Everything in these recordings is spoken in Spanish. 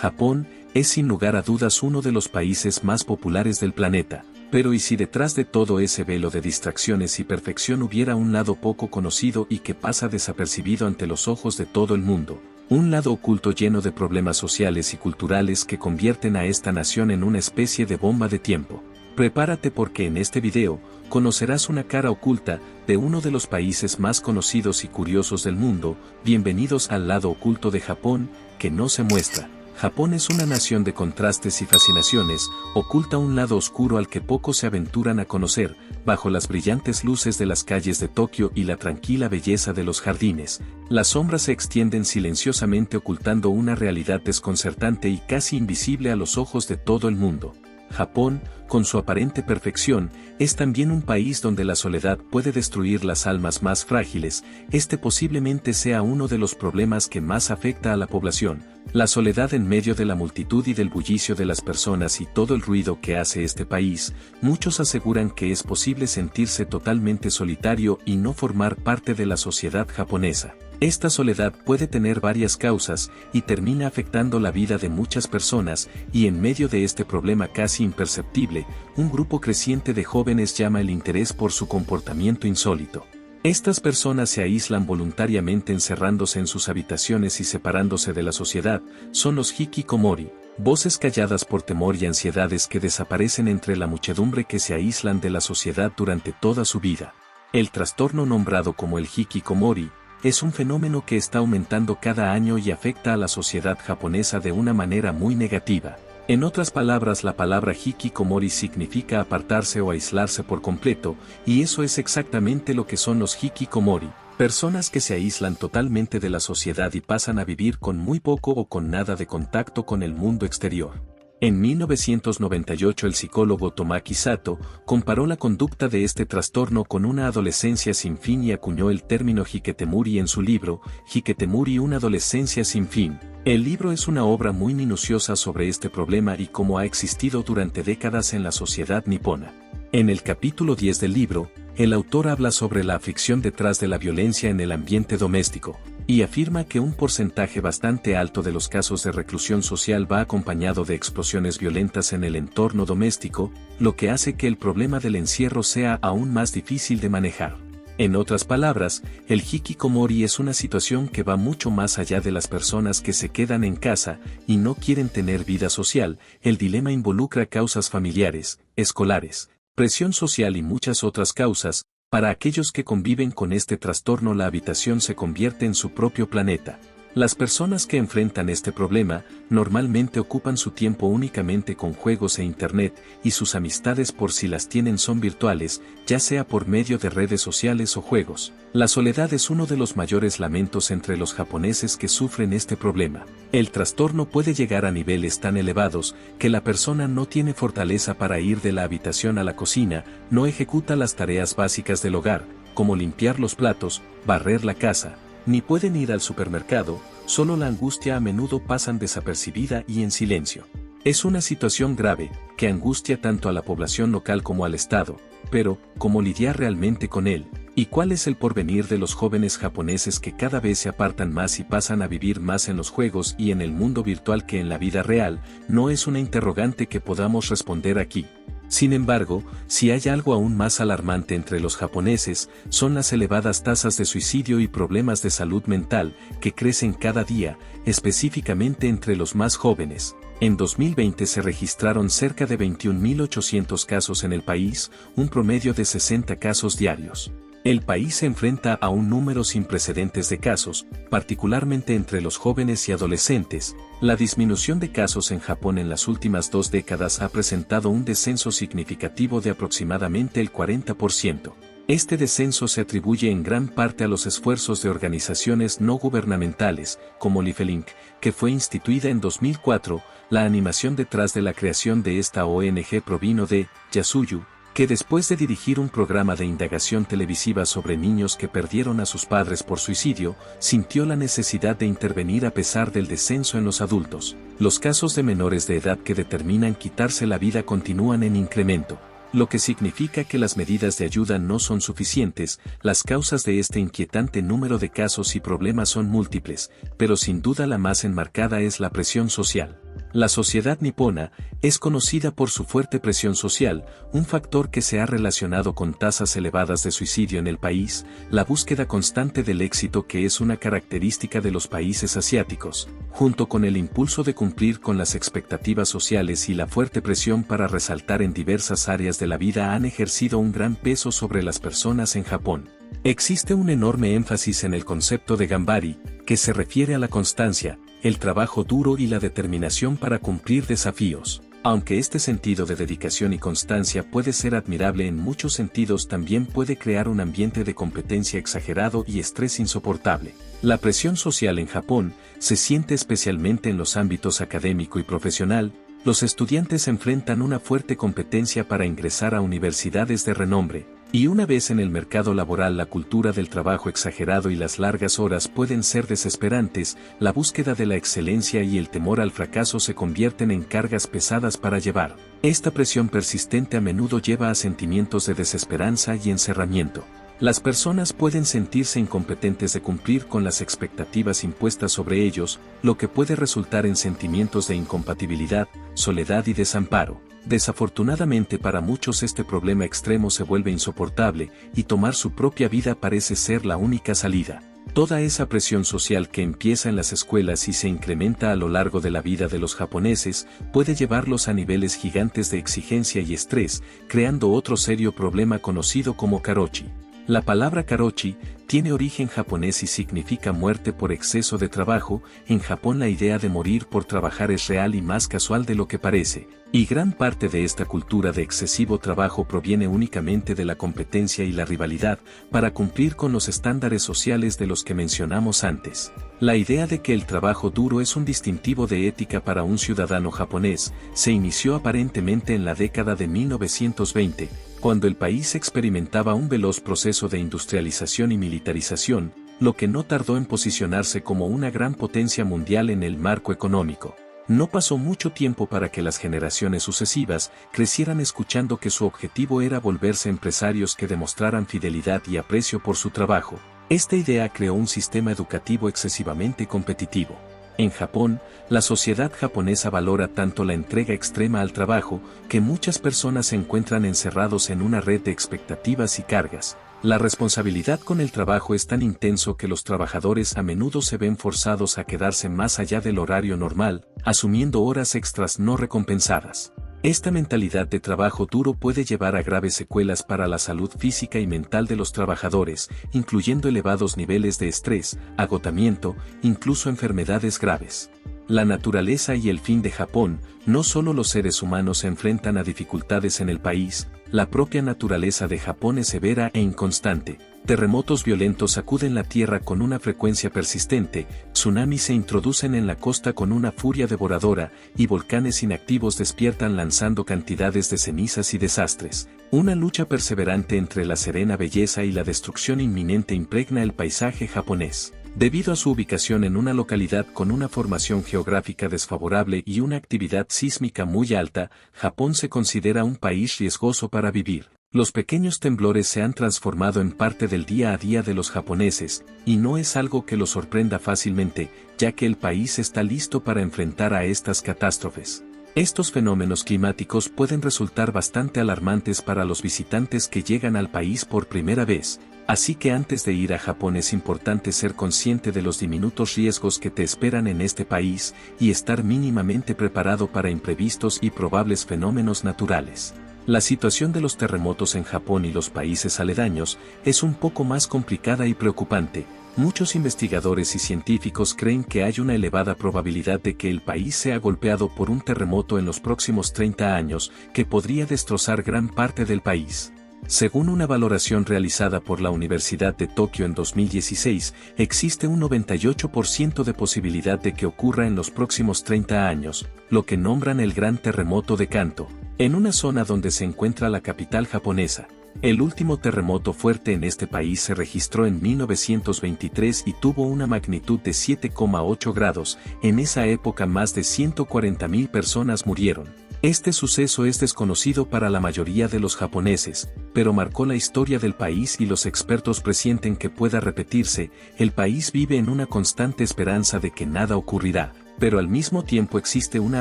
Japón es sin lugar a dudas uno de los países más populares del planeta, pero ¿y si detrás de todo ese velo de distracciones y perfección hubiera un lado poco conocido y que pasa desapercibido ante los ojos de todo el mundo? Un lado oculto lleno de problemas sociales y culturales que convierten a esta nación en una especie de bomba de tiempo. Prepárate porque en este video, conocerás una cara oculta de uno de los países más conocidos y curiosos del mundo. Bienvenidos al lado oculto de Japón, que no se muestra. Japón es una nación de contrastes y fascinaciones, oculta un lado oscuro al que pocos se aventuran a conocer, bajo las brillantes luces de las calles de Tokio y la tranquila belleza de los jardines. Las sombras se extienden silenciosamente ocultando una realidad desconcertante y casi invisible a los ojos de todo el mundo. Japón, con su aparente perfección, es también un país donde la soledad puede destruir las almas más frágiles. Este posiblemente sea uno de los problemas que más afecta a la población. La soledad en medio de la multitud y del bullicio de las personas y todo el ruido que hace este país. Muchos aseguran que es posible sentirse totalmente solitario y no formar parte de la sociedad japonesa. Esta soledad puede tener varias causas y termina afectando la vida de muchas personas, y en medio de este problema casi imperceptible, un grupo creciente de jóvenes llama el interés por su comportamiento insólito. Estas personas se aíslan voluntariamente encerrándose en sus habitaciones y separándose de la sociedad. Son los hikikomori, voces calladas por temor y ansiedades que desaparecen entre la muchedumbre que se aíslan de la sociedad durante toda su vida. El trastorno nombrado como el hikikomori es un fenómeno que está aumentando cada año y afecta a la sociedad japonesa de una manera muy negativa. En otras palabras, la palabra hikikomori significa apartarse o aislarse por completo, y eso es exactamente lo que son los hikikomori, personas que se aíslan totalmente de la sociedad y pasan a vivir con muy poco o con nada de contacto con el mundo exterior. En 1998 el psicólogo Tomaki Sato comparó la conducta de este trastorno con una adolescencia sin fin y acuñó el término hikitemuri en su libro, Hikitemuri, una adolescencia sin fin. El libro es una obra muy minuciosa sobre este problema y cómo ha existido durante décadas en la sociedad nipona. En el capítulo 10 del libro, el autor habla sobre la aflicción detrás de la violencia en el ambiente doméstico, y afirma que un porcentaje bastante alto de los casos de reclusión social va acompañado de explosiones violentas en el entorno doméstico, lo que hace que el problema del encierro sea aún más difícil de manejar. En otras palabras, el hikikomori es una situación que va mucho más allá de las personas que se quedan en casa y no quieren tener vida social. El dilema involucra causas familiares, escolares, presión social y muchas otras causas. Para aquellos que conviven con este trastorno, la habitación se convierte en su propio planeta. Las personas que enfrentan este problema normalmente ocupan su tiempo únicamente con juegos e internet, y sus amistades, por si las tienen, son virtuales, ya sea por medio de redes sociales o juegos. La soledad es uno de los mayores lamentos entre los japoneses que sufren este problema. El trastorno puede llegar a niveles tan elevados que la persona no tiene fortaleza para ir de la habitación a la cocina, no ejecuta las tareas básicas del hogar, como limpiar los platos, barrer la casa, ni pueden ir al supermercado. Solo la angustia a menudo pasan desapercibida y en silencio. Es una situación grave, que angustia tanto a la población local como al Estado, pero, ¿cómo lidiar realmente con él? ¿Y cuál es el porvenir de los jóvenes japoneses que cada vez se apartan más y pasan a vivir más en los juegos y en el mundo virtual que en la vida real? No es una interrogante que podamos responder aquí. Sin embargo, si hay algo aún más alarmante entre los japoneses, son las elevadas tasas de suicidio y problemas de salud mental, que crecen cada día, específicamente entre los más jóvenes. En 2020 se registraron cerca de 21.800 casos en el país, un promedio de 60 casos diarios. El país se enfrenta a un número sin precedentes de casos, particularmente entre los jóvenes y adolescentes. La disminución de casos en Japón en las últimas 2 décadas ha presentado un descenso significativo de aproximadamente el 40%. Este descenso se atribuye en gran parte a los esfuerzos de organizaciones no gubernamentales, como Lifelink, que fue instituida en 2004. La animación detrás de la creación de esta ONG provino de Yasuyu, que después de dirigir un programa de indagación televisiva sobre niños que perdieron a sus padres por suicidio, sintió la necesidad de intervenir a pesar del descenso en los adultos. Los casos de menores de edad que determinan quitarse la vida continúan en incremento, lo que significa que las medidas de ayuda no son suficientes. Las causas de este inquietante número de casos y problemas son múltiples, pero sin duda la más enmarcada es la presión social. La sociedad nipona es conocida por su fuerte presión social, un factor que se ha relacionado con tasas elevadas de suicidio en el país, la búsqueda constante del éxito que es una característica de los países asiáticos, junto con el impulso de cumplir con las expectativas sociales y la fuerte presión para resaltar en diversas áreas de la vida han ejercido un gran peso sobre las personas en Japón. Existe un enorme énfasis en el concepto de Gambari, que se refiere a la constancia, el trabajo duro y la determinación para cumplir desafíos. Aunque este sentido de dedicación y constancia puede ser admirable en muchos sentidos, también puede crear un ambiente de competencia exagerado y estrés insoportable. La presión social en Japón se siente especialmente en los ámbitos académico y profesional. Los estudiantes enfrentan una fuerte competencia para ingresar a universidades de renombre, y una vez en el mercado laboral la cultura del trabajo exagerado y las largas horas pueden ser desesperantes, la búsqueda de la excelencia y el temor al fracaso se convierten en cargas pesadas para llevar. Esta presión persistente a menudo lleva a sentimientos de desesperanza y encerramiento. Las personas pueden sentirse incompetentes de cumplir con las expectativas impuestas sobre ellos, lo que puede resultar en sentimientos de incompatibilidad, soledad y desamparo. Desafortunadamente para muchos este problema extremo se vuelve insoportable, y tomar su propia vida parece ser la única salida. Toda esa presión social que empieza en las escuelas y se incrementa a lo largo de la vida de los japoneses, puede llevarlos a niveles gigantes de exigencia y estrés, creando otro serio problema conocido como karoshi. La palabra karoshi tiene origen japonés y significa muerte por exceso de trabajo. En Japón la idea de morir por trabajar es real y más casual de lo que parece, y gran parte de esta cultura de excesivo trabajo proviene únicamente de la competencia y la rivalidad para cumplir con los estándares sociales de los que mencionamos antes. La idea de que el trabajo duro es un distintivo de ética para un ciudadano japonés se inició aparentemente en la década de 1920, cuando el país experimentaba un veloz proceso de industrialización y militarización, lo que no tardó en posicionarse como una gran potencia mundial en el marco económico. No pasó mucho tiempo para que las generaciones sucesivas crecieran escuchando que su objetivo era volverse empresarios que demostraran fidelidad y aprecio por su trabajo. Esta idea creó un sistema educativo excesivamente competitivo. En Japón, la sociedad japonesa valora tanto la entrega extrema al trabajo, que muchas personas se encuentran encerrados en una red de expectativas y cargas. La responsabilidad con el trabajo es tan intenso que los trabajadores a menudo se ven forzados a quedarse más allá del horario normal, asumiendo horas extras no recompensadas. Esta mentalidad de trabajo duro puede llevar a graves secuelas para la salud física y mental de los trabajadores, incluyendo elevados niveles de estrés, agotamiento, incluso enfermedades graves. La naturaleza y el fin de Japón. No solo los seres humanos se enfrentan a dificultades en el país, la propia naturaleza de Japón es severa e inconstante. Terremotos violentos sacuden la tierra con una frecuencia persistente, tsunamis se introducen en la costa con una furia devoradora, y volcanes inactivos despiertan lanzando cantidades de cenizas y desastres. Una lucha perseverante entre la serena belleza y la destrucción inminente impregna el paisaje japonés. Debido a su ubicación en una localidad con una formación geográfica desfavorable y una actividad sísmica muy alta, Japón se considera un país riesgoso para vivir. Los pequeños temblores se han transformado en parte del día a día de los japoneses, y no es algo que los sorprenda fácilmente, ya que el país está listo para enfrentar a estas catástrofes. Estos fenómenos climáticos pueden resultar bastante alarmantes para los visitantes que llegan al país por primera vez, así que antes de ir a Japón es importante ser consciente de los diminutos riesgos que te esperan en este país y estar mínimamente preparado para imprevistos y probables fenómenos naturales. La situación de los terremotos en Japón y los países aledaños es un poco más complicada y preocupante. Muchos investigadores y científicos creen que hay una elevada probabilidad de que el país sea golpeado por un terremoto en los próximos 30 años, que podría destrozar gran parte del país. Según una valoración realizada por la Universidad de Tokio en 2016, existe un 98% de posibilidad de que ocurra en los próximos 30 años, lo que nombran el Gran Terremoto de Kanto, en una zona donde se encuentra la capital japonesa. El último terremoto fuerte en este país se registró en 1923 y tuvo una magnitud de 7,8 grados. En esa época más de 140.000 personas murieron. Este suceso es desconocido para la mayoría de los japoneses, pero marcó la historia del país y los expertos presienten que pueda repetirse. El país vive en una constante esperanza de que nada ocurrirá, Pero al mismo tiempo existe una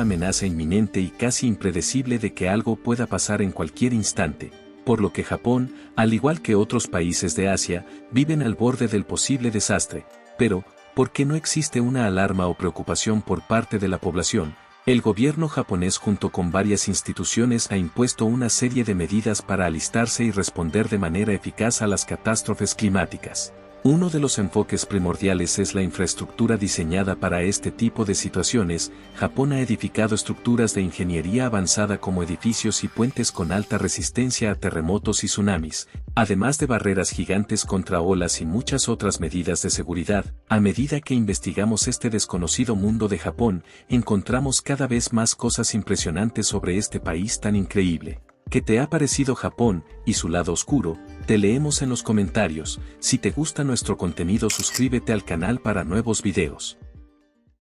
amenaza inminente y casi impredecible de que algo pueda pasar en cualquier instante, por lo que Japón, al igual que otros países de Asia, viven al borde del posible desastre. Pero, ¿por qué no existe una alarma o preocupación por parte de la población? El gobierno japonés junto con varias instituciones ha impuesto una serie de medidas para alistarse y responder de manera eficaz a las catástrofes climáticas. Uno de los enfoques primordiales es la infraestructura diseñada para este tipo de situaciones. Japón ha edificado estructuras de ingeniería avanzada como edificios y puentes con alta resistencia a terremotos y tsunamis, además de barreras gigantes contra olas y muchas otras medidas de seguridad. A medida que investigamos este desconocido mundo de Japón, encontramos cada vez más cosas impresionantes sobre este país tan increíble. ¿Qué te ha parecido Japón y su lado oscuro? Te leemos en los comentarios. Si te gusta nuestro contenido, suscríbete al canal para nuevos videos.